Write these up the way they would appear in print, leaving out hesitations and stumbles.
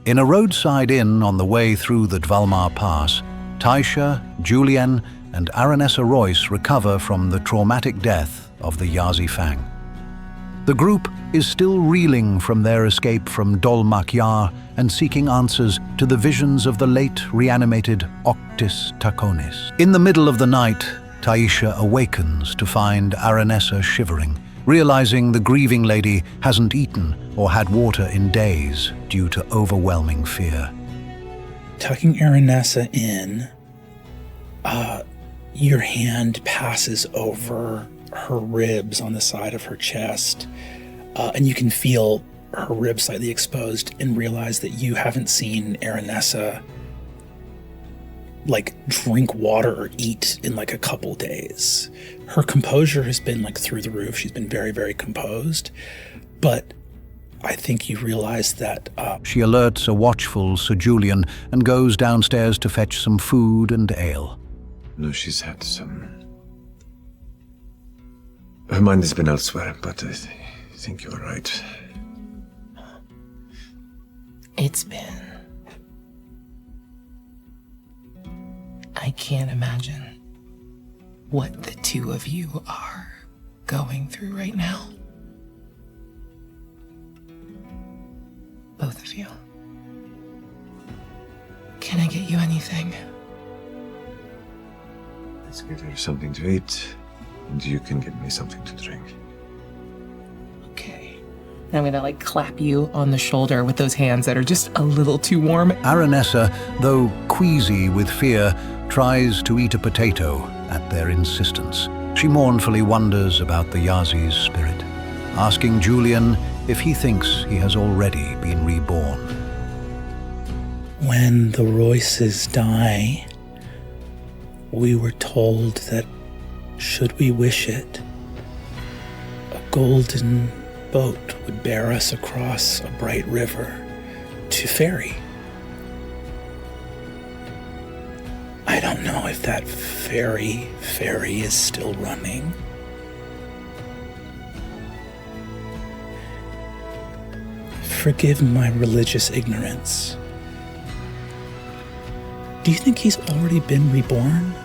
In a roadside inn on the way through the Dvalmar Pass, Taisha, Julien, and Aranessa Royce recover from the traumatic death of the Yazi Fang. The group is still reeling from their escape from Dol Makyar and seeking answers to the visions of the late reanimated Octis Taconis. In the middle of the night, Taisha awakens to find Aranessa shivering, realizing the grieving lady hasn't eaten or had water in days due to overwhelming fear. Tucking Aranessa in, your hand passes over her ribs on the side of her chest, and you can feel her ribs slightly exposed and realize that you haven't seen Aranessa drink water or eat in a couple days. Her composure has been through the roof. She's been very, very composed, but I think you realize that... She alerts a watchful Sir Julian and goes downstairs to fetch some food and ale. No, she's had some... Her mind has been elsewhere, but I think you're right. It's been... I can't imagine what the two of you are going through right now. Both of you. Can I get you anything? Let's get her something to eat, and you can get me something to drink. Okay. And I'm gonna clap you on the shoulder with those hands that are just a little too warm. Aranessa, though queasy with fear, tries to eat a potato at their insistence. She mournfully wonders about the Yazi's spirit, asking Julian if he thinks he has already been reborn. When the Royces die, we were told that, should we wish it, a golden boat would bear us across a bright river to Fairy. I don't know if that ferry is still running. Forgive my religious ignorance. Do you think he's already been reborn?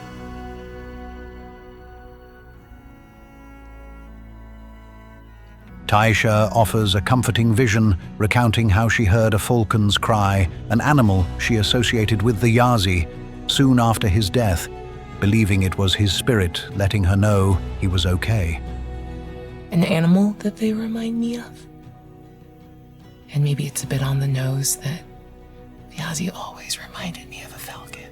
Taisha offers a comforting vision, recounting how she heard a falcon's cry, an animal she associated with the Yazi, soon after his death, believing it was his spirit letting her know he was okay. An animal that they remind me of? And maybe it's a bit on the nose that the Yazi always reminded me of a falcon.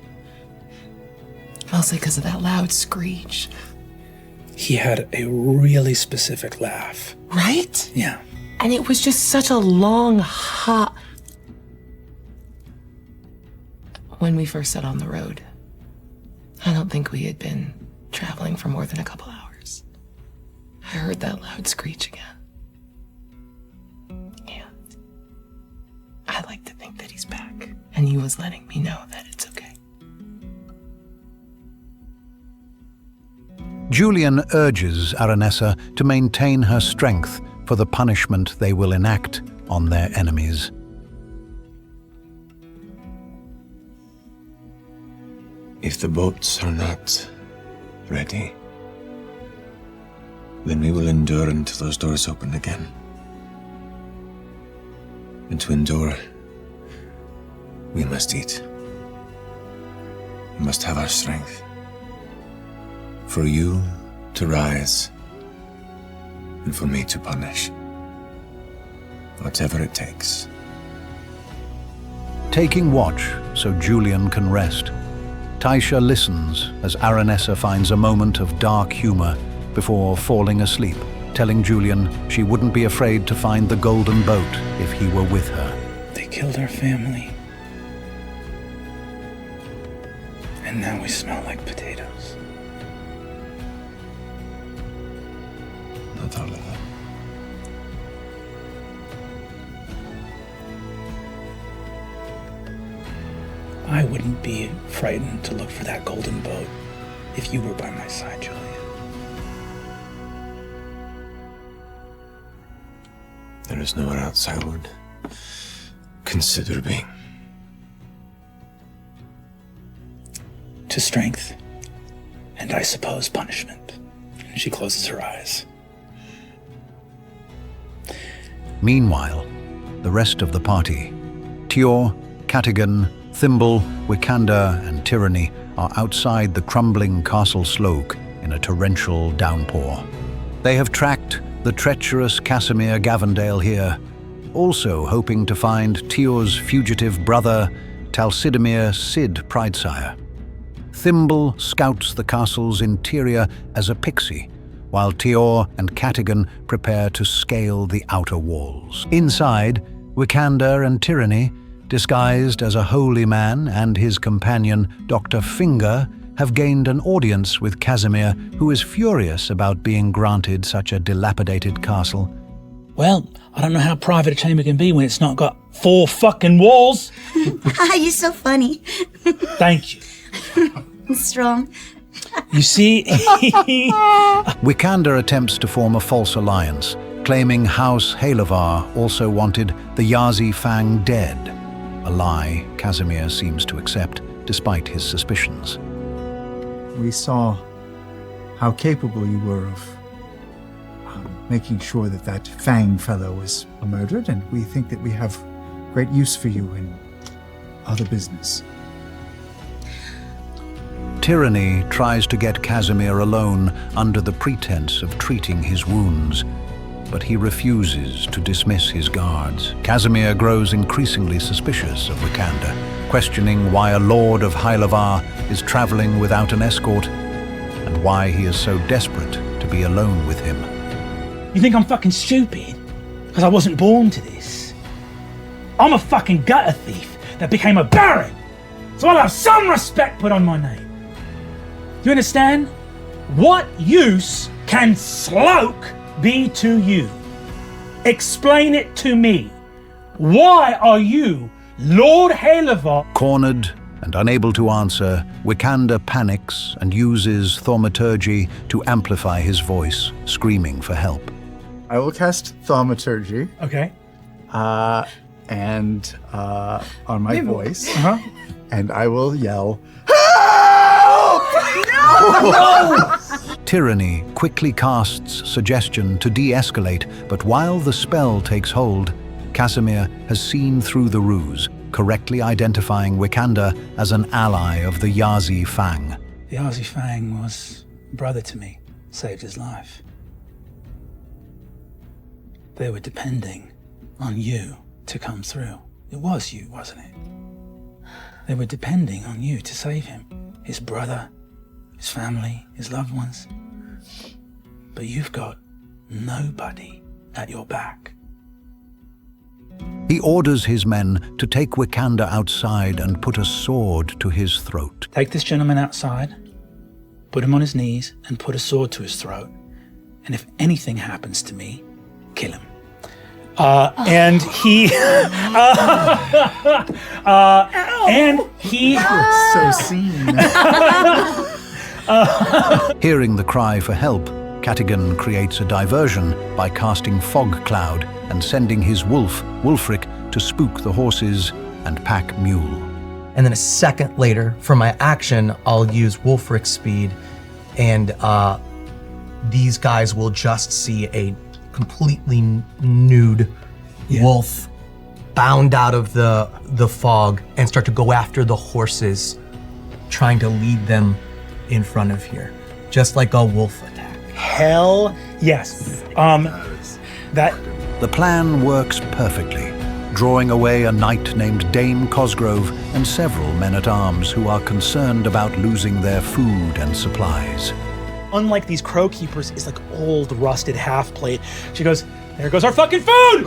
Mostly because of that loud screech. He had a really specific laugh. Right? Yeah. And it was just such a long, hot... When we first set on the road, I don't think we had been traveling for more than a couple hours. I heard that loud screech again. And I like to think that he's back, and he was letting me know that it's okay. Julian urges Aranessa to maintain her strength for the punishment they will enact on their enemies. If the boats are not ready, then we will endure until those doors open again. And to endure, we must eat. We must have our strength. For you to rise, and for me to punish. Whatever it takes. Taking watch so Julian can rest, Taisha listens as Aranessa finds a moment of dark humor before falling asleep, telling Julian she wouldn't be afraid to find the golden boat if he were with her. They killed our family. And now we smell like potatoes. Not all of them. I wouldn't be frightened to look for that golden boat if you were by my side, Julia. There is nowhere else I would consider being. to strength, and I suppose punishment. And she closes her eyes. Meanwhile, the rest of the party, Tior, Catigan, Thimble, Wikander, and Tyranny are outside the crumbling castle sloke in a torrential downpour. They have tracked the treacherous Casimir Gavendale here, also hoping to find Tior's fugitive brother, Talsidamir Sid Pridesire. Thimble scouts the castle's interior as a pixie, while Tior and Catigan prepare to scale the outer walls. Inside, Wikander and Tyranny, disguised as a holy man, and his companion, Dr. Finger, have gained an audience with Casimir, who is furious about being granted such a dilapidated castle. Well, I don't know how private a chamber can be when it's not got 4 fucking walls. You're so funny. Thank you. Strong. You see, Wikander attempts to form a false alliance, claiming House Halavar also wanted the Yazi Fang dead, a lie Casimir seems to accept despite his suspicions. We saw how capable you were of making sure that that Fang fellow was murdered, and we think that we have great use for you in other business. Tyranny tries to get Casimir alone under the pretense of treating his wounds, but he refuses to dismiss his guards. Casimir grows increasingly suspicious of Wikander, questioning why a lord of Hylavar is traveling without an escort, and why he is so desperate to be alone with him. you think I'm fucking stupid? Because I wasn't born to this. I'm a fucking gutter thief that became a baron, so I'll have some respect put on my name. Do you understand? What use can Sloke be to you? Explain it to me. Why are you Lord Halavar? Cornered and unable to answer, Wikander panics and uses thaumaturgy to amplify his voice, screaming for help. I will cast Thaumaturgy Okay. and on my voice, Uh-huh. and I will yell, Tyranny quickly casts suggestion to de-escalate, but while the spell takes hold, Casimir has seen through the ruse, correctly identifying Wikander as an ally of the Yazi Fang. The Yazi Fang was a brother to me, saved his life. They were depending on you to come through. It was you, wasn't it? They were depending on you to save him, his brother, his family, his loved ones. But you've got nobody at your back. He orders his men to take Wikander outside and put a sword to his throat. Take this gentleman outside, put him on his knees, and put a sword to his throat. And if anything happens to me, kill him. And he so seen. Hearing the cry for help, Catigan creates a diversion by casting Fog Cloud and sending his wolf, Wulfric, to spook the horses and pack mule. And then a second later, for my action, I'll use Wulfric's speed, and these guys will just see a completely nude wolf bound out of the fog and start to go after the horses, trying to lead them in front of here, just like a wolf attack. hell yes. The plan works perfectly, drawing away a knight named Dame Cosgrove and several men-at-arms who are concerned about losing their food and supplies. Unlike these crow keepers, is like old rusted half plate. She goes, "There goes our fucking food!"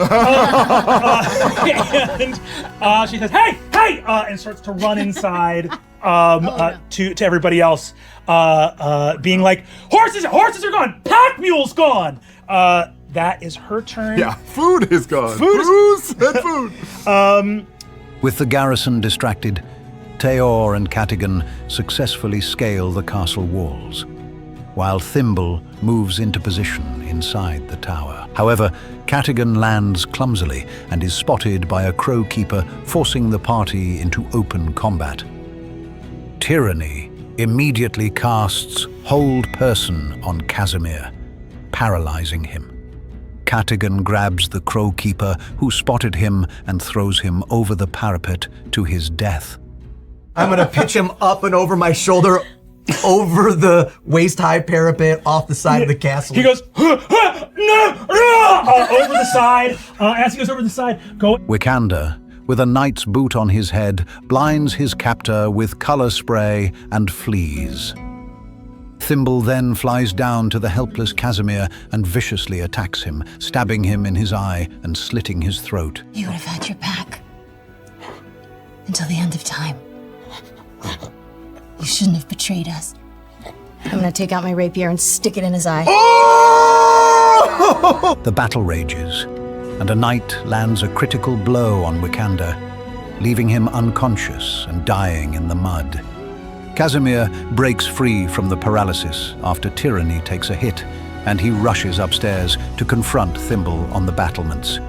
And she says, "Hey, hey!" And starts to run inside to everybody else, being like, "Horses are gone! Pack mule's gone!" That is her turn. Yeah, food is gone. Food Who said food? With the garrison distracted, Teor and Catigan successfully scale the castle walls, while Thimble moves into position inside the tower. However, Catigan lands clumsily and is spotted by a crow keeper, forcing the party into open combat. Tyranny immediately casts Hold Person on Casimir, paralyzing him. Catigan grabs the Crow Keeper, who spotted him, and throws him over the parapet to his death. I'm gonna pitch him up and over my shoulder, over the waist-high parapet off the side of the castle. He goes, no, over the side. As he goes over the side, go. Wikander, with a knight's boot on his head, blinds his captor with color spray and flees. Thimble then flies down to the helpless Casimir and viciously attacks him, stabbing him in his eye and slitting his throat. You would have had your back until the end of time. You shouldn't have betrayed us. I'm gonna take out my rapier and stick it in his eye. The battle rages, and a knight lands a critical blow on Wikander, leaving him unconscious and dying in the mud. Casimir breaks free from the paralysis after Tyranny takes a hit, and he rushes upstairs to confront Thimble on the battlements.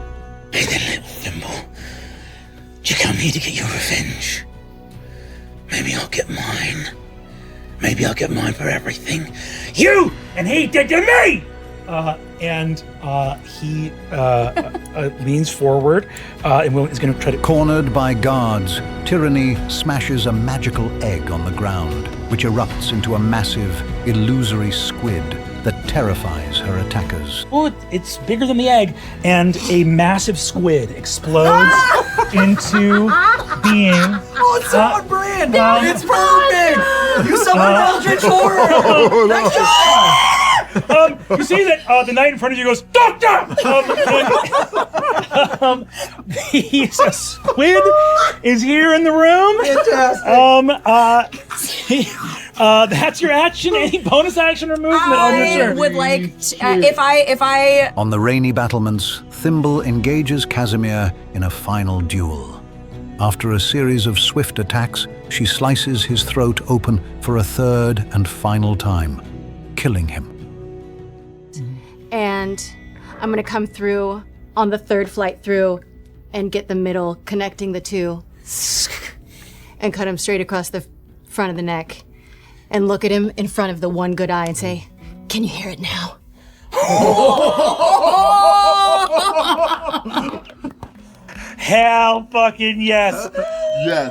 Hey there, little Thimble. Did you come here to get your revenge? Maybe I'll get mine. Maybe I'll get mine for everything you and he did to me! He leans forward and is going to try to... Cornered by guards, Tyranny smashes a magical egg on the ground, which erupts into a massive, illusory squid that terrifies her attackers. Oh, it's bigger than the egg, and a massive squid explodes into being. Oh, it's so on brand! It's perfect! You summoned Eldritch Horror! Nice job! You see that the knight in front of you goes, Doctor! A squid is here in the room. Fantastic. That's your action. Any bonus action or movement on your turn? I would like, if I... On the rainy battlements, Thimble engages Casimir in a final duel. After a series of swift attacks, she slices his throat open for a third and final time, killing him. And I'm gonna come through on the third flight through and get the middle, connecting the two, and cut him straight across the front of the neck, and look at him in front of the one good eye and say, "Can you hear it now?" Hell fucking yes. Yes.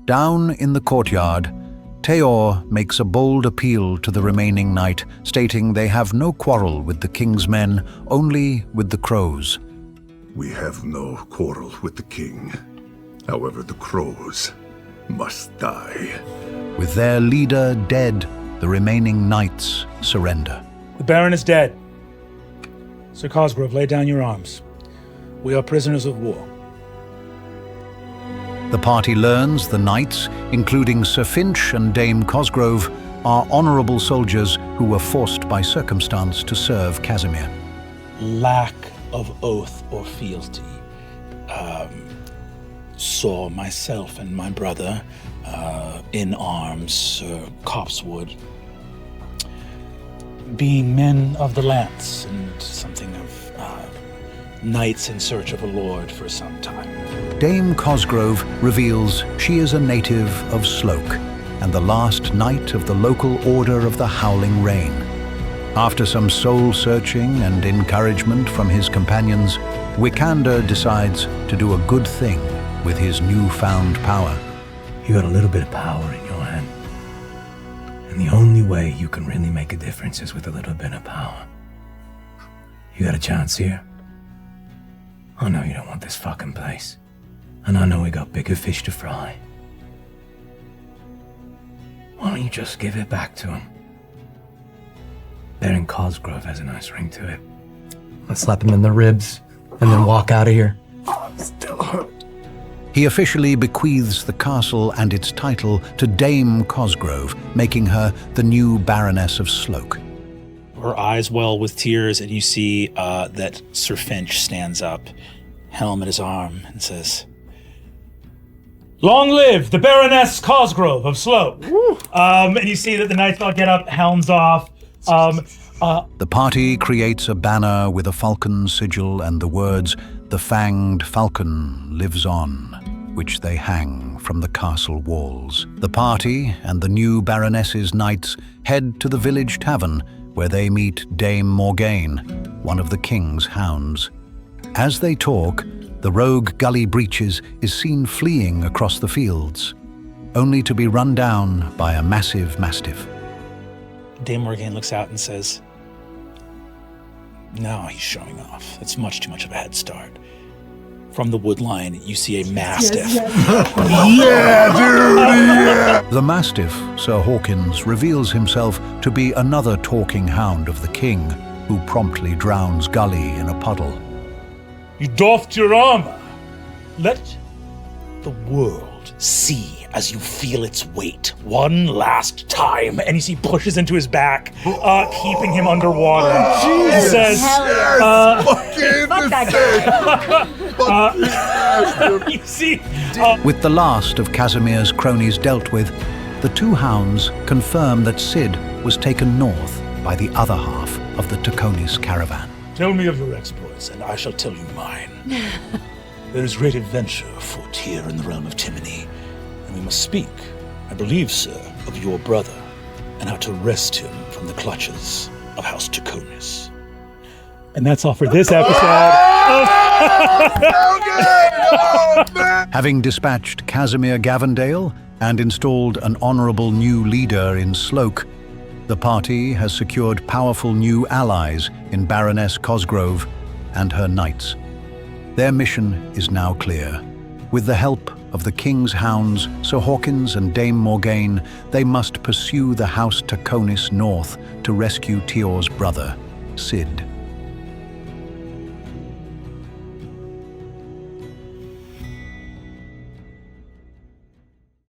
Down in the courtyard, Teor makes a bold appeal to the remaining knight, stating they have no quarrel with the king's men, only with the crows. We have no quarrel with the king. However, the crows must die. With their leader dead, the remaining knights surrender. The Baron is dead. Sir Cosgrove, lay down your arms. We are prisoners of war. The party learns the knights, including Sir Finch and Dame Cosgrove, are honorable soldiers who were forced by circumstance to serve Casimir. Lack of oath or fealty. Saw myself and my brother in arms, Sir Copsewood, being men of the lance and something of knights in search of a lord for some time. Dame Cosgrove reveals she is a native of Sloke and the last knight of the local Order of the Howling Rain. After some soul-searching and encouragement from his companions, Wikander decides to do a good thing with his newfound power. You got a little bit of power in your hand. And the only way you can really make a difference is with a little bit of power. You got a chance here. I know you don't want this fucking place. And I know we got bigger fish to fry. Why don't you just give it back to him? Baron Cosgrove has a nice ring to it. Let's slap him in the ribs and then walk out of here. I'm still hurt. He officially bequeaths the castle and its title to Dame Cosgrove, making her the new Baroness of Sloke. Her eyes well with tears, and you see that Sir Finch stands up, helm at his arm, and says, Long live the Baroness Cosgrove of Slope. And you see that the knights all get up, helms off. The party creates a banner with a falcon sigil and the words, "The Fanged Falcon lives on," which they hang from the castle walls. The party and the new Baroness's knights head to the village tavern, where they meet Dame Morgaine, one of the king's hounds. As they talk, the rogue Gully Breeches is seen fleeing across the fields, only to be run down by a massive mastiff. Dame Morgaine looks out and says, "Now he's showing off. It's much too much of a head start." From the wood line, you see a mastiff. The mastiff, Sir Hawkins, reveals himself to be another talking hound of the king, who promptly drowns Gully in a puddle. You doffed your armor. Let the world see as you feel its weight one last time. And you see pushes into his back, keeping him underwater. He says, Fuck that guy! you see, With the last of Casimir's cronies dealt with, the two hounds confirm that Cid was taken north by the other half of the Taconis caravan. tell me of your exploits, and I shall tell you mine. There is great adventure afoot here in the realm of Timony, and we must speak, I believe, sir, of your brother, and how to wrest him from the clutches of House Taconis. And that's all for this episode. Having dispatched Casimir Gavendale and installed an honorable new leader in Sloke, the party has secured powerful new allies in Baroness Cosgrove and her knights. Their mission is now clear. With the help of the King's hounds, Sir Hawkins and Dame Morgaine, they must pursue the House Taconis north to rescue Tior's brother, Cid.